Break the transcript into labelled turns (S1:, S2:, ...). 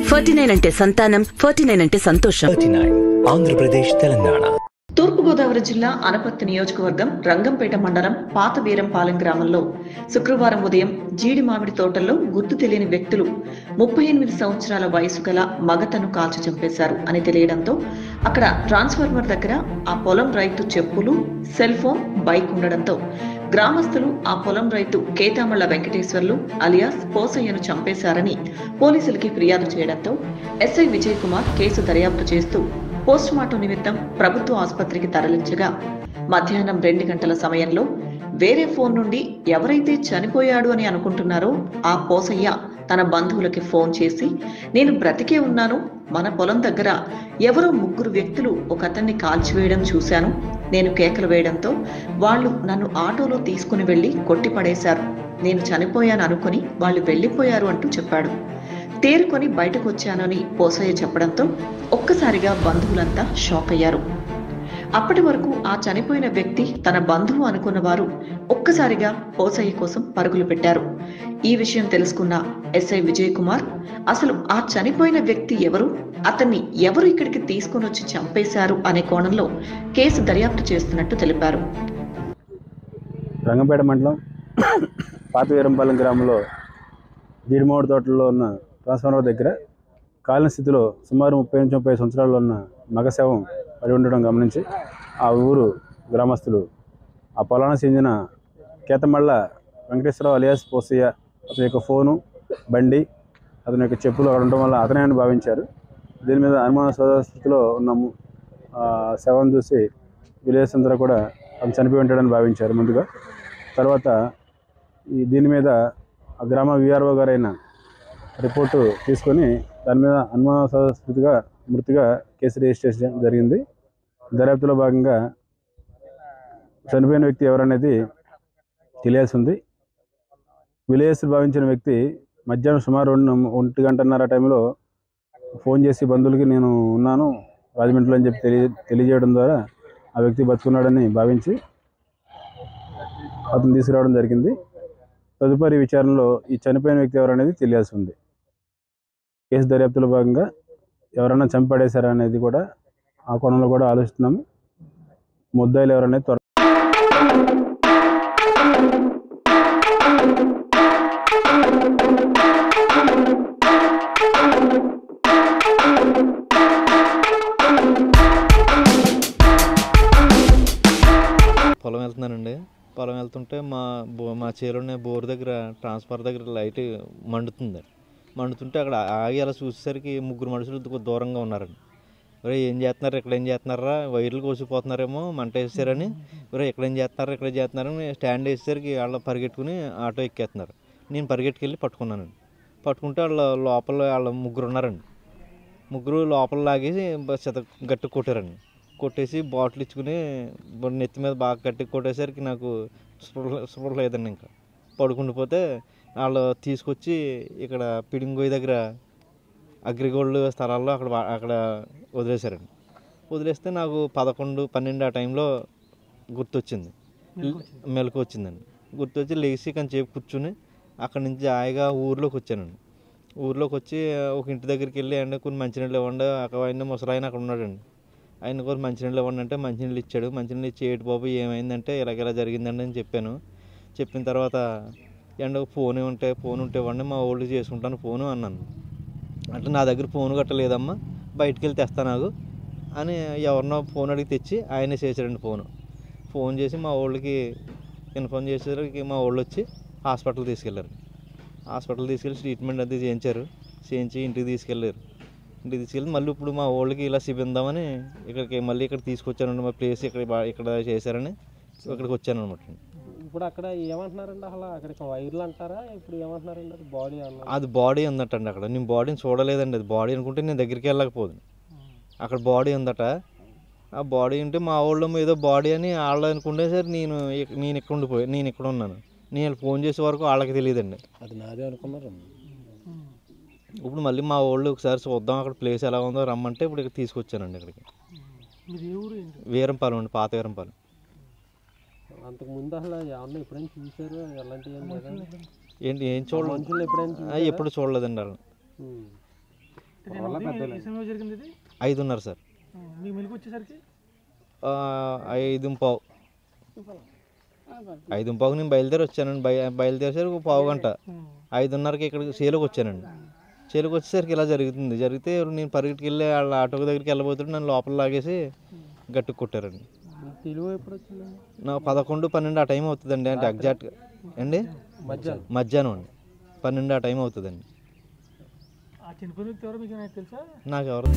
S1: 49 అంటే సంతానం, 49 అంటే సంతోషం.
S2: 49 ఆంధ్రప్రదేశ్, తెలంగాణ.
S3: తూర్పుగోదావరి జిల్లా అనపర్తి నియోజకవర్గం రంగంపేట మండలం పాత వీరంపాలెం గ్రామంలో శుక్రవారం ఉదయం జీడి మామిడి తోటల్లో గుర్తు తెలియని వ్యక్తులు 38 సంవత్సరాల వయసు గల మగతను కాల్చి చంపేశారు అని తెలియడంతో అక్కడ ట్రాన్స్ఫార్మర్ దగ్గర ఆ పొలం రైతు చెప్పులు, సెల్ ఫోన్, బైక్ ఉండడంతో గ్రామస్తులు ఆ పొలం రైతు కేతామళ్ల వెంకటేశ్వర్లు అలియాస్ పోసయ్యను చంపేశారని పోలీసులకి ఫిర్యాదు చేయడంతో ఎస్ఐ విజయ్ కుమార్ కేసు దర్యాప్తు చేస్తూ పోస్టుమార్టం నిమిత్తం ప్రభుత్వ ఆసుపత్రికి తరలించగా మధ్యాహ్నం 2 గంటల సమయంలో వేరే ఫోన్ నుండి ఎవరైతే చనిపోయాడు అని అనుకుంటున్నారో ఆ పోసయ్య తన బంధువులకి ఫోన్ చేసి, నేను బ్రతికే ఉన్నాను, మన పొలం దగ్గర ఎవరో 3 వ్యక్తులు ఒక అతన్ని కాల్చివేయడం చూశాను, నేను కేకలు వేయడంతో వాళ్ళు నన్ను ఆటోలో తీసుకుని వెళ్లి కొట్టిపడేశారు, నేను చనిపోయాను అనుకుని వాళ్ళు వెళ్లిపోయారు అంటూ చెప్పాడు. తేరుకొని బయటకు వచ్చానని పోసయ్య చెప్పడంతో ఒక్కసారిగా బంధువులంతా షాక్ అయ్యారు. అప్పటి వరకు ఆ చనిపోయిన వ్యక్తి తన బంధువు అనుకున్న వారు ఒక్కసారిగా పోసయ్య కోసం పరుగులు పెట్టారు. ఈ విషయం తెలుసుకున్న ఎస్ఐ విజయ్ కుమార్ అసలు ఆ చనిపోయిన వ్యక్తి ఎవరు, అతన్ని ఎవరు ఇక్కడికి తీసుకుని వచ్చి చంపేశారు అనే కోణంలో కేసు దర్యాప్తు చేస్తున్నట్టు తెలిపారు.
S4: రంగంపేట మండలం పాత వీరంపాలెం గ్రామంలో జీడిమామిడి తోటల్లో ఉన్న ట్రాన్స్ఫార్మర్ దగ్గర కాలిన స్థితిలో సుమారు 30 సంవత్సరాల్లో ఉన్న మగ శవం పడి ఉండడం గమనించి ఆ ఊరు గ్రామస్తులు ఆ పొలానికి చెందిన కేతమళ్ళ వెంకటేశ్వరరావు అలియాస్ పోసయ్య అతని యొక్క ఫోను, బండి, అతని యొక్క చెప్పులు అక్కడ ఉండడం వల్ల అతనే అని భావించారు. దీని మీద అనుమానాస్పద స్థితిలో ఉన్న శవం చూసి విలేజ్ అందరూ కూడా అతను చనిపోయి ఉంటాడని భావించారు ముందుగా. తర్వాత దీని మీద ఆ గ్రామ విఆర్ఓ గారైన రిపోర్టు తీసుకొని దాని మీద అనుమానాస్పద స్థితిగా మృతిగా కేసు రిజిస్టర్ చేయడం జరిగింది. దర్యాప్తులో భాగంగా చనిపోయిన వ్యక్తి ఎవరనేది తెలియాల్సి ఉంది. విలేజ్ భావించిన వ్యక్తి మధ్యాహ్నం సుమారు 1 గంటన్నర టైంలో ఫోన్ చేసి బంధువులకి నేను ఉన్నాను రాజమండ్రిలో అని చెప్పి తెలియజేయడం ద్వారా ఆ వ్యక్తి బతుకున్నాడని భావించి అతను తీసుకురావడం జరిగింది. తదుపరి విచారణలో ఈ చనిపోయిన వ్యక్తి ఎవరనేది తెలియాల్సి ఉంది. కేసు దర్యాప్తులో భాగంగా ఎవరైనా చంపడేశారా అనేది కూడా ఆ కోణంలో కూడా ఆలోచిస్తున్నాము. ముద్దాయిలు ఎవరనేది
S5: పొలం వెళ్తున్నానండి. పొలం వెళ్తుంటే మా చేలోనే బోర్ దగ్గర ట్రాన్స్ఫార్మర్ దగ్గర లైట్ మండుతుంటే అక్కడ ఆగి అలా చూసేసరికి 3 మనుషులు దూరంగా ఉన్నారండి. ఒరే ఏం చేస్తున్నారు, ఇక్కడ ఏం చేస్తున్నారా, వైర్లు కోసిపోతున్నారేమో, మంట వేసారని, ఒరే ఇక్కడ ఏం చేస్తున్నారని స్టాండ్ వేసేసరికి వాళ్ళు పరిగెట్టుకుని ఆటో ఎక్కేస్తున్నారు. నేను పరిగెట్టుకెళ్ళి పట్టుకున్నానండి. పట్టుకుంటే వాళ్ళ 3 ఉన్నారండి. 3 లోపల లాగేసి గట్టి కొట్టారండి. కొట్టేసి బాటిల్ ఇచ్చుకుని నెత్తి మీద బాగా గట్టి కొట్టేసరికి నాకు స్పృహ లేదండి. ఇంకా పడుకుండిపోతే వాళ్ళు తీసుకొచ్చి ఇక్కడ పిడింగోయి దగ్గర అగ్రిగోల్డ్ స్థలాల్లో అక్కడ వదిలేశారండి. వదిలేస్తే నాకు 11, 12 ఆ టైంలో మెలకు వచ్చిందండి. గుర్తొచ్చి లేచి కొంచెంసేపు కూర్చుని అక్కడి నుంచి హాయిగా ఊర్లోకి వచ్చానండి. ఊర్లోకి వచ్చి ఒక ఇంటి దగ్గరికి వెళ్ళి అండి కొన్ని మంచినీళ్ళు ఇవ్వండి, ఆయన ముసలాయన అక్కడ ఉన్నాడండి. ఆయన కూడా మంచినీళ్ళు ఇవ్వండి అంటే మంచినీళ్ళు ఇచ్చాడు. మంచినీళ్ళు ఇచ్చి ఏటి బాబు ఏమైందంటే ఇలా జరిగిందండి అని చెప్పాను. చెప్పిన తర్వాత అండ్ ఫోన్ ఉంటే ఇవ్వండి, మా ఓల్డ్ చేసుకుంటాను ఫోను అన్నాను. అంటే నా దగ్గర ఫోన్ కట్టలేదమ్మా, బయటికి వెళ్ళి తెస్తాను అని ఎవరినో ఫోన్ అడిగి తెచ్చి ఆయనే చేశాడండి. ఫోన్ చేసి మా ఓళ్ళకి ఇన్ఫార్మ్ చేసేసరికి మా వాళ్ళు వచ్చి హాస్పిటల్ తీసుకెళ్ళారు. హాస్పిటల్ తీసుకెళ్ళి ట్రీట్మెంట్ అది చేయించి ఇంటికి తీసుకెళ్ళి మళ్ళీ ఇప్పుడు మా వాళ్ళకి ఇలా చూపిందామని ఇక్కడ తీసుకొచ్చానండి. మా ప్లేస్ ఇక్కడ చేశారని ఇక్కడికి వచ్చాను అనమాట.
S6: ఇప్పుడు అక్కడ ఏమంటున్నారండి, అసలు అక్కడికి వైర్లు అంటారా, ఇప్పుడు ఏమంటున్నారండి, అది బాడీ
S5: అది బాడీ ఉందటండి. అక్కడ నేను బాడీని చూడలేదండి. అది బాడీ అనుకుంటే నేను దగ్గరికి వెళ్ళకపోదు. అక్కడ బాడీ ఉందట. ఆ బాడీ ఉంటే మా వాళ్ళు ఏదో బాడీ అని వాళ్ళు అనుకుంటే సరే నేను ఇక్కడ ఉన్నాను. నేను ఫోన్ చేసే వరకు వాళ్ళకి తెలియదండి.
S6: అది నాదే అనుకున్నారు.
S5: ఇప్పుడు మళ్ళీ మా వాళ్ళు ఒకసారి చూద్దాం అక్కడ ప్లేస్ ఎలా ఉందో రమ్మంటే ఇప్పుడు ఇక్కడ తీసుకొచ్చానండి. ఇక్కడికి వీరంపాలెం అండి, పాత వీరంపాలెం.
S6: అంతకుముందు అసలు ఏమన్నా ఎప్పుడైనా చూసారు, ఎలాంటివి
S5: ఏంటి ఏం చూడలేదు,
S6: మనుషులు ఎప్పుడైనా
S5: ఎప్పుడు చూడలేదండి వాళ్ళు.
S6: జరిగింది ఇది
S5: 5:30 సార్,
S6: మీకు మెలకు వచ్చేసరికి
S5: 5:15. 5:15 నేను బయలుదేరి వచ్చానండి. బయలుదేరేసరికి 1/4 గంట. 5:30కి ఇక్కడికి చేలోకి వచ్చానండి. చేలోకి వచ్చేసరికి ఇలా జరుగుతుంది. జరిగితే నేను పరిగెట్టుకు వెళ్ళి వాళ్ళ ఆటో దగ్గరికి వెళ్ళబోతుంటే నన్ను లోపల లాగేసి గట్టి కొట్టారండి.
S6: తెలుగు ఎప్పుడు వచ్చిందండి?
S5: నా 11, 12 ఆ టైం అవుతుందండి. అంటే ఎగ్జాక్ట్గా అండి మధ్యాహ్నం అండి 12 ఆ టైం అవుతుందండి.
S6: ఆ చనిపోయిన వ్యక్తి ఎవరో మీకు తెలుసా?
S5: నాకు ఎవరు